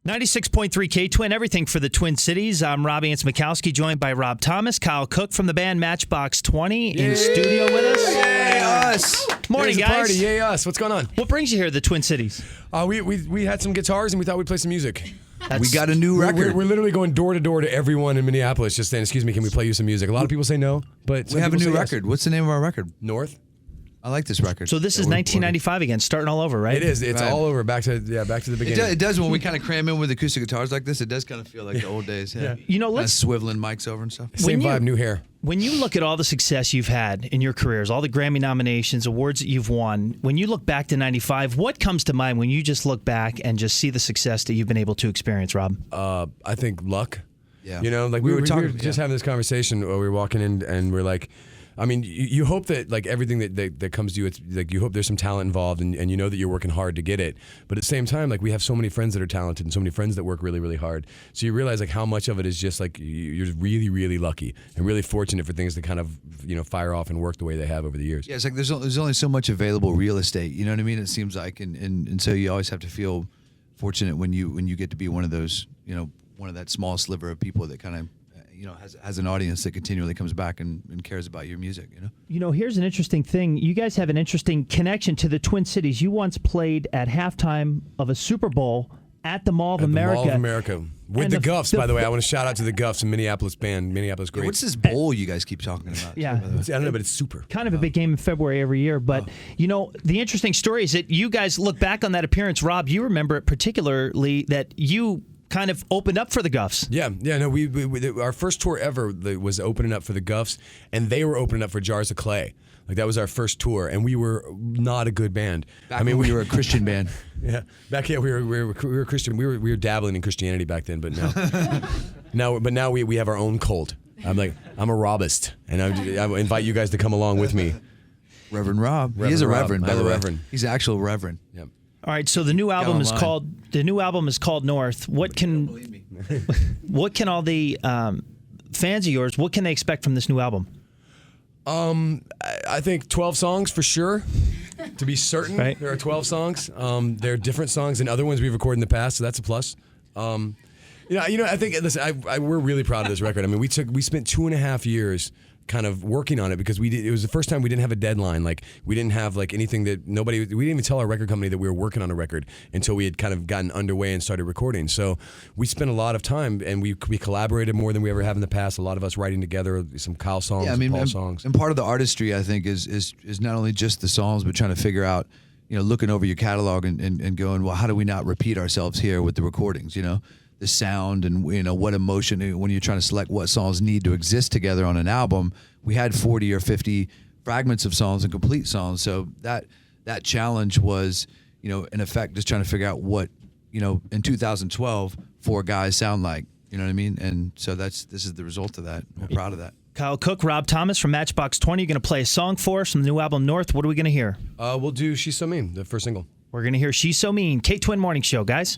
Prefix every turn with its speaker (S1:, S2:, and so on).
S1: 96.3 K-Twin, everything for the Twin Cities. I'm Rob Mikowski, joined by Rob Thomas, Kyle Cook from the band Matchbox 20 in studio with us.
S2: Yay, us.
S1: Morning,
S2: Here's the
S1: guys.
S2: Party. Yay, us. What's going on?
S1: What brings you here to the Twin Cities?
S2: We had some guitars and we thought we'd play some music.
S3: We got a new record.
S2: We're literally going door to door to everyone in Minneapolis just saying, excuse me, can we play you some music? A lot of people say no, but
S3: We have a new record. What's the name of our record?
S2: North.
S3: I like this record.
S1: So this is 1995 again, starting all over, right?
S2: It is. It's
S3: Right.
S2: all over. Back to the beginning.
S3: It does when we kind of cram in with acoustic guitars like this. It does kind of feel like the old days. Yeah.
S1: You know,
S3: Kinda
S1: let's
S3: swiveling mics over and stuff.
S2: Same
S1: when you-
S2: vibe, new hair.
S1: When you look at all the success you've had in your careers, all the Grammy nominations, awards that you've won, when you look back to 95, what comes to mind when you just look back and just see the success that you've been able to experience, Rob?
S2: I think luck.
S3: Yeah.
S2: You know, like we were just having this conversation while we were walking in, and we're like, I mean, you hope that like everything that comes to you, it's like you hope there's some talent involved, and you know that you're working hard to get it. But at the same time, like we have so many friends that are talented and so many friends that work really, really hard. So you realize like how much of it is just like you're really, really lucky and really fortunate for things to kind of fire off and work the way they have over the years.
S3: Yeah, it's like there's only so much available real estate. You know what I mean? It seems like, and so you always have to feel fortunate when you get to be one of those, one of that small sliver of people that kind of. Has an audience that continually comes back and cares about your music,
S1: Here's an interesting thing. You guys have an interesting connection to the Twin Cities. You once played at halftime of a Super Bowl at the Mall of America.
S2: The Mall of America. With
S1: And
S2: the Guffs, by the way. I want to shout out to the Guffs, a Minneapolis band. Minneapolis great.
S3: What's this bowl you guys keep talking about?
S1: Yeah.
S2: I don't know, but it's super.
S1: Kind of a big game in February every year. But, the interesting story is that you guys look back on that appearance. Rob, you remember it particularly that you kind of opened up for the Guffs.
S2: Yeah. No, we our first tour ever was opening up for the Guffs, and they were opening up for Jars of Clay. Like that was our first tour, and we were not a good band.
S3: We were a Christian band.
S2: Yeah, we were Christian. We were dabbling in Christianity back then, but now now we have our own cult. I'm a Robist, and I invite you guys to come along with me.
S3: Reverend Rob. He is a reverend, by the way.
S2: Reverend.
S3: He's an actual reverend.
S2: Yeah.
S1: All right, so the new album is called North. What can all the fans of yours, what can they expect from this new album?
S2: I think 12 songs for sure. To be certain,
S1: right.
S2: There are 12 songs. They're different songs than other ones we've recorded in the past, so that's a plus. I think we're really proud of this record. I mean, we spent 2.5 years kind of working on it because it was the first time we didn't have a deadline. Like we didn't have like anything we didn't even tell our record company that we were working on a record until we had kind of gotten underway and started recording. So we spent a lot of time and we collaborated more than we ever have in the past. A lot of us writing together some Kyle songs, some Paul songs.
S3: And part of the artistry, I think, is not only just the songs, but trying to figure out, looking over your catalog and going, well, how do we not repeat ourselves here with the recordings, the sound and what emotion when you're trying to select what songs need to exist together on an album. We had 40 or 50 fragments of songs and complete songs, so that challenge was in effect just trying to figure out what in 2012 four guys sound like, you know what I mean? And so this is the result of that. We're proud of that.
S1: Kyle Cook, Rob Thomas from Matchbox 20. You're going to play a song for us from the new album North. What are we going to hear?
S2: We'll do She's So Mean, the first single.
S1: We're going to hear She's So Mean. K-Twin Morning Show, guys.